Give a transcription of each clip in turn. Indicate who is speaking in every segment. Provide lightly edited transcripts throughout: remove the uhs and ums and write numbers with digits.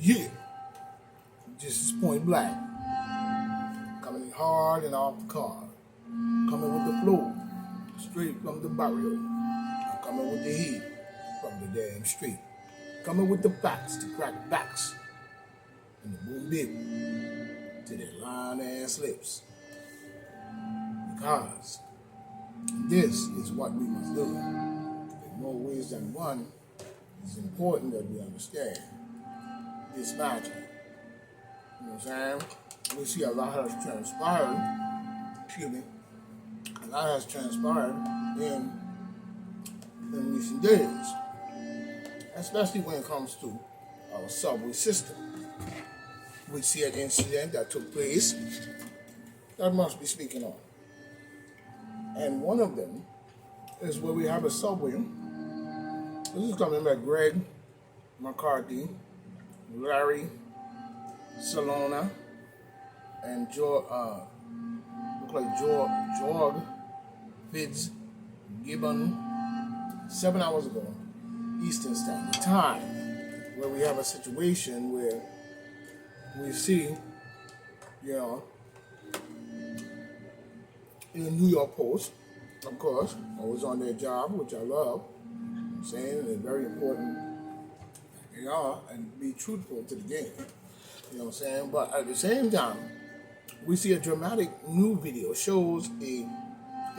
Speaker 1: Yeah, just is point blank. Coming hard and off the car. Coming with the flow, straight from the barrio. I'm coming with the heat from the damn street. Coming with the facts to crack backs. And the boom bip to their lying ass lips. Because this is what we must do. In more ways than one, it's important that we understand this magic. You know what I'm saying? We see a lot has transpired, excuse me, a lot has transpired in recent days, especially when it comes to our subway system. We see an incident that took place that must be speaking on. And one of them is where we have a subway. This is coming by Greg McCarthy, Larry Salona, and George Fitzgibbon 7 hours ago, Eastern Standard Time, where we have a situation where we see, in the New York Post, of course, always on their job, which I love. I'm saying it's very important, and be truthful to the game. You know what I'm saying? But at the same time, we see a dramatic new video shows a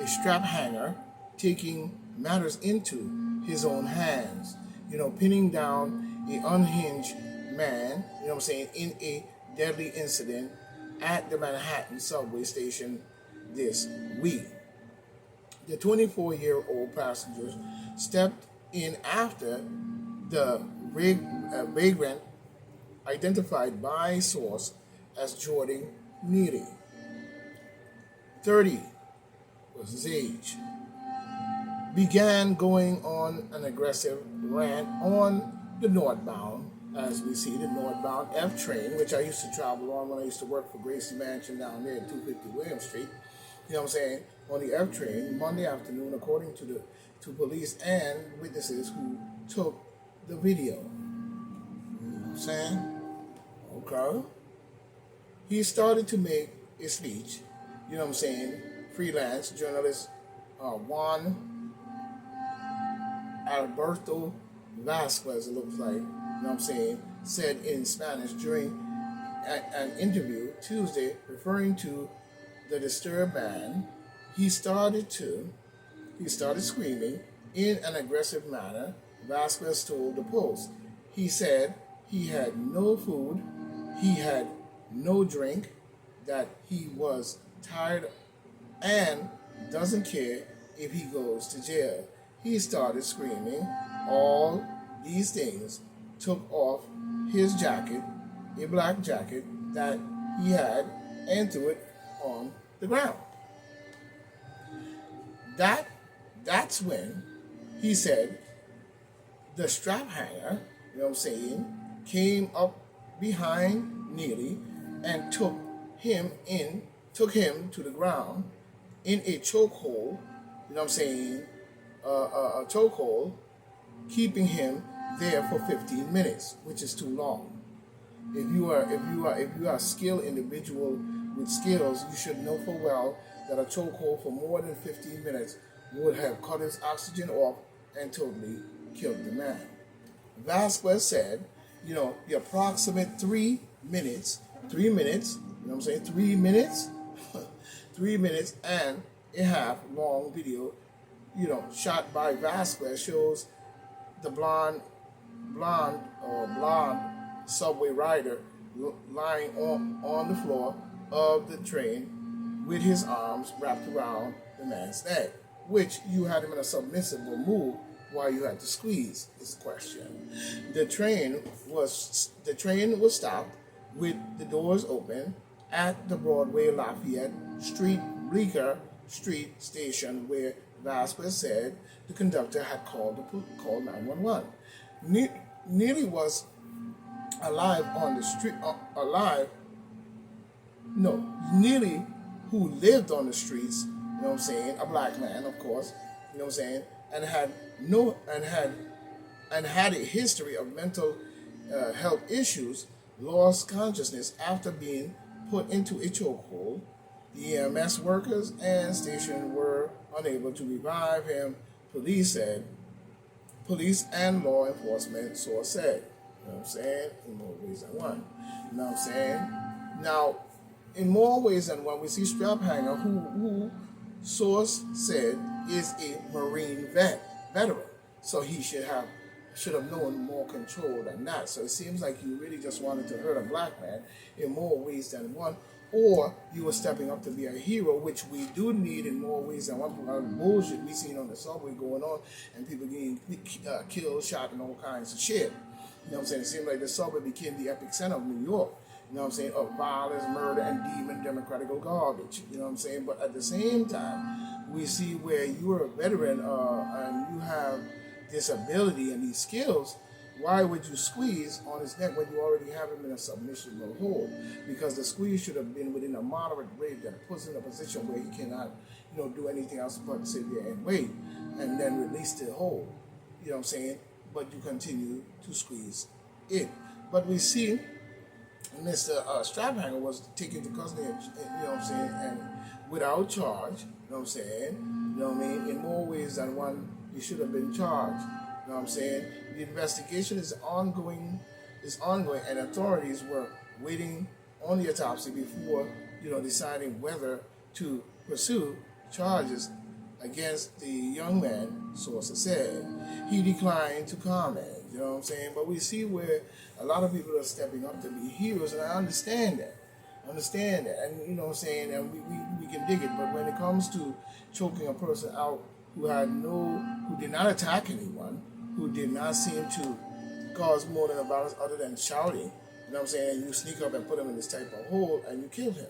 Speaker 1: strap hanger taking matters into his own hands, pinning down an unhinged man, in a deadly incident at the Manhattan subway station this week. The 24-year-old passengers stepped in after the vagrant, identified by source as Jordan Neely, 30 was his age, began going on an aggressive rant on the northbound, as we see the northbound F train, which I used to travel on when I used to work for Gracie Mansion down there at 250 William Street. On the F train, Monday afternoon, according to police and witnesses who took the video. You know what I'm saying? Okay. He started to make a speech, freelance journalist Juan Alberto Vasquez, it looks like, said in Spanish during an interview Tuesday, referring to the disturbed man. He started screaming in an aggressive manner, Vasquez told the Post. He said he had no food, he had no drink, that he was tired and doesn't care if he goes to jail. He started screaming all these things, took off his jacket, a black jacket that he had, and threw it on the ground. That's when he said the strap hanger, came up behind Neely and took him to the ground in a chokehold, a chokehold, keeping him there for 15 minutes, which is too long. If you are a skilled individual with skills, you should know full well that a chokehold for more than 15 minutes would have cut his oxygen off and totally killed the man. Vasquez said, the approximate 3 minutes, 3 minutes and a half long video, shot by Vasquez shows the blonde subway rider lying on the floor of the train with his arms wrapped around the man's neck, which you had him in a submissive move while you had to squeeze, is the question. The train was stopped with the doors open at the Broadway Lafayette Street Bleecker Street station, where Vasquez said the conductor had called 911. Neely was alive on the street, Neely, who lived on the streets, a black man, of course, and had a history of mental health issues, lost consciousness after being put into a chokehold. The EMS workers and station were unable to revive him, police said. Police and law enforcement source said. You know what I'm saying? In more ways than one. You know what I'm saying? Now, in more ways than one, we see Straphanger, who source said is a Marine veteran. So he should have known more control than that. So it seems like you really just wanted to hurt a black man in more ways than one, or you were stepping up to be a hero, which we do need in more ways than one. Bullshit we seen on the subway going on, and people getting killed, shot, and all kinds of shit. You know what I'm saying? It seemed like the subway became the epicenter of New York. You know what I'm saying? Of violence, murder, and demon democratical garbage. You know what I'm saying? But at the same time, we see where you're a veteran and you have this ability and these skills. Why would you squeeze on his neck when you already have him in a submission hold? Because the squeeze should have been within a moderate rate that puts him in a position where he cannot, do anything else but sit there and wait, and then release the hold. You know what I'm saying? But you continue to squeeze it. But we see Mr. Straphanger was taken to custody, you know what I'm saying, and without charge, you know what I'm saying, you know what I mean, in more ways than one, he should have been charged, you know what I'm saying. The investigation is ongoing, and authorities were waiting on the autopsy before, deciding whether to pursue charges against the young man, sources said. He declined to comment, you know what I'm saying? But we see where a lot of people are stepping up to be heroes, and I understand that. And you know what I'm saying, and we can dig it, but when it comes to choking a person out who did not attack anyone, who did not seem to cause more than a violence other than shouting, you know what I'm saying, and you sneak up and put him in this type of hole and you kill him.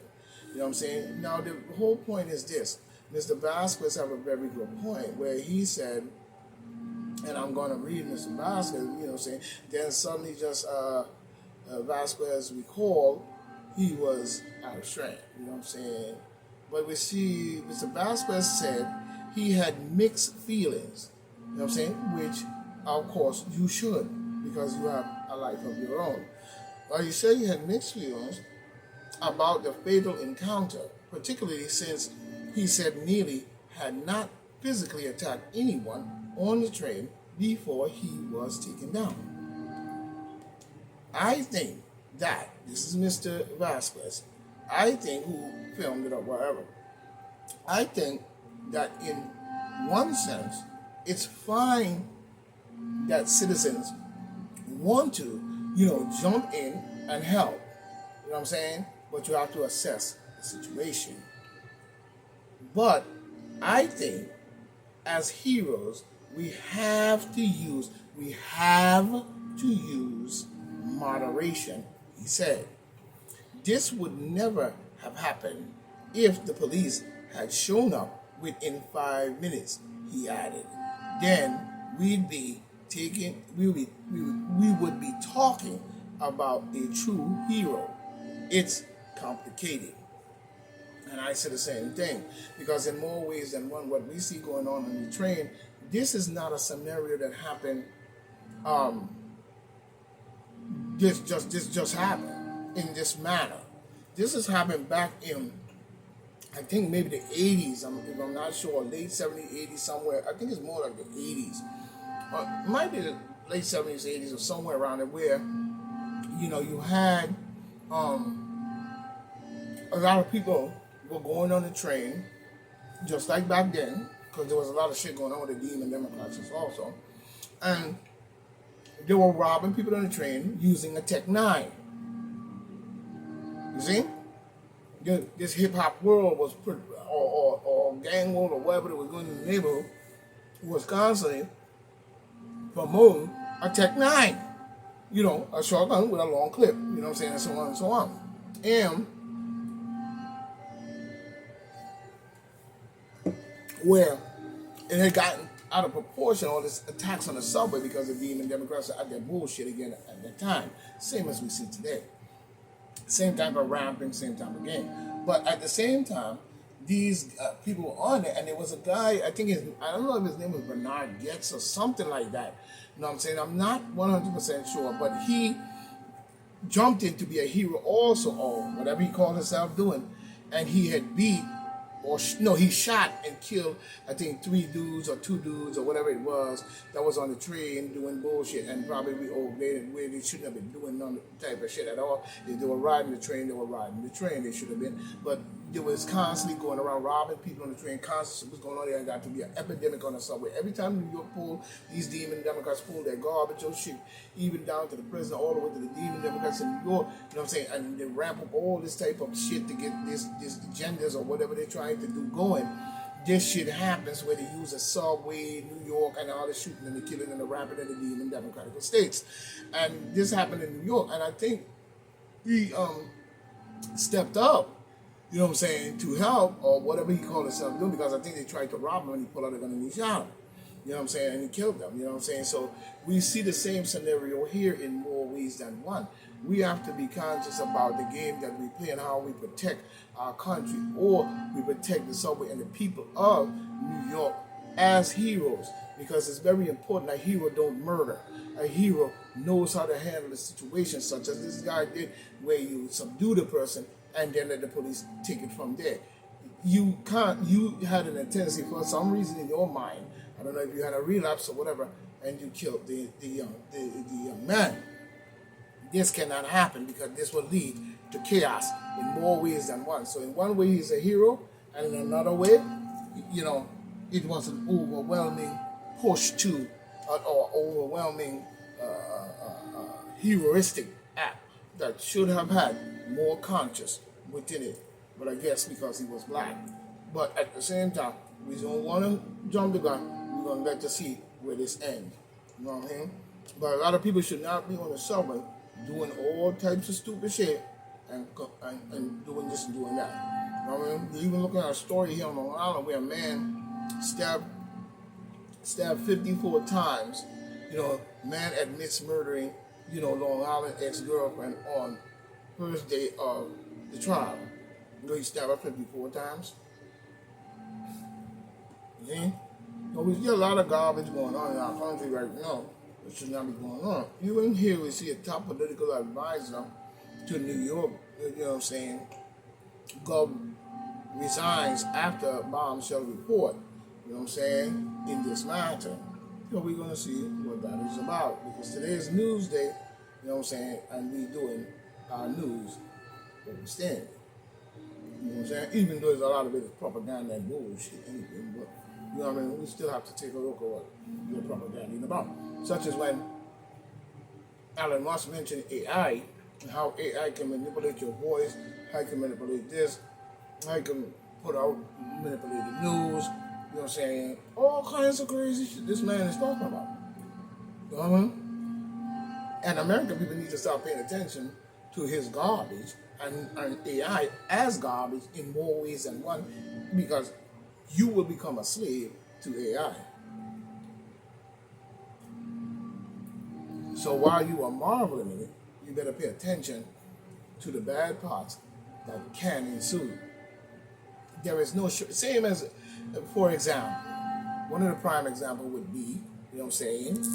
Speaker 1: You know what I'm saying? Now the whole point is this. Mr. Vasquez have a very good point where he said, and I'm going to read Mr. Vasquez, you know what I'm saying, then suddenly just Vasquez recalled he was out of strength, you know what I'm saying. But we see Mr. Vasquez said he had mixed feelings, you know what I'm saying, which of course you should, because you have a life of your own. But he said he had mixed feelings about the fatal encounter, particularly since he said Neely had not physically attacked anyone on the train before he was taken down. I think that, this is Mr. Vasquez, who filmed it or whatever, I think that in one sense, it's fine that citizens want to, jump in and help. You know what I'm saying? But you have to assess the situation. But I think as heroes, we have to use moderation, he said. This would never have happened if the police had shown up within 5 minutes, he added. Then we would be talking about a true hero. It's complicated. And I say the same thing, because in more ways than one, what we see going on the train, this is not a scenario that happened. This just happened in this manner. This has happened back in, I think maybe the 80s. If I'm not sure, late 70s, 80s, somewhere. I think it's more like the 80s. It might be the late 70s, 80s, or somewhere around there, where you had a lot of people were going on the train, just like back then, because there was a lot of shit going on with the Demon Democrats also. And they were robbing people on the train using a Tech 9. You see? This hip-hop world was, or gang world, or whatever that was going in the neighborhood, was constantly promoting a Tech 9. A shotgun with a long clip, you know what I'm saying, and so on and so on. And where it had gotten out of proportion, all this attacks on the subway, because the Demon Democrats are out there bullshit again at that time. Same as we see today. Same type of ramping, same type of game. But at the same time, these people were on there, and there was a guy, I don't know if his name was Bernard Getz or something like that. You know what I'm saying? I'm not 100% sure, but he jumped in to be a hero also, or whatever he called himself doing, and he had beat, or no, he shot and killed, I think, 3 dudes or 2 dudes or whatever it was that was on the train doing bullshit, and probably where they shouldn't have been doing none type of shit at all. If they were riding the train, they were riding the train. They should have been, but they was constantly going around robbing people on the train. Constantly was going on there. And got to be an epidemic on the subway. Every time New York pulled, these demon Democrats pulled their garbage or shit, even down to the president, all the way to the demon Democrats in New York. You know what I'm saying? And they ramp up all this type of shit to get this agendas or whatever they're trying to do going. This shit happens where they use a subway, New York, and all the shooting and the killing and the rapping in the demon Democratic states. And this happened in New York, and I think he stepped up, you know what I'm saying, to help, or whatever he called himself doing, because I think they tried to rob him and he pulled out a gun and he shot him. You know what I'm saying? And he killed them. You know what I'm saying? So we see the same scenario here in more ways than one. We have to be conscious about the game that we play and how we protect our country, or we protect the subway and the people of New York as heroes, because it's very important. A hero don't murder. A hero knows how to handle a situation, such as this guy did, where you subdue the person and then let the police take it from there. You had a tendency for some reason in your mind, I don't know if you had a relapse or whatever, and you killed the young man. This cannot happen, because this will lead to chaos in more ways than one. So in one way he's a hero, and in another way, it was an overwhelming push to, or overwhelming heroistic act that should have had more conscience within it. But I guess because he was black. But at the same time, we don't want to jump the gun. We're going to let to see where this ends. You know what I mean? But a lot of people should not be on the subway doing all types of stupid shit and doing this and doing that. You know what I mean? We're even looking at a story here on Long Island where a man stabbed 54 times. Man admits murdering, Long Island ex-girlfriend on first day of the trial. He stabbed her 54 times. You see? So we see a lot of garbage going on in our country right now. It should not be going on. Even here we see a top political advisor to New York, you know what I'm saying, resigns after a bombshell report, you know what I'm saying, in this matter. We're going to see what that is about, because today is news day, you know what I'm saying, and we doing our news where we stand. You know what I'm saying? Even though there's a lot of it is propaganda and bullshit, anything, but you know what I mean? We still have to take a look at what your propaganda is about. Such as when Elon Musk mentioned AI, and how AI can manipulate your voice, how it can manipulate this, how it can manipulate the news, you know what I'm saying? All kinds of crazy shit this man is talking about. You know what I mean? And American people need to start paying attention to his garbage and AI as garbage in more ways than one, because you will become a slave to AI. So while you are marveling in it, you better pay attention to the bad parts that can ensue. There is no same as, for example, one of the prime examples would be, you know what I'm saying,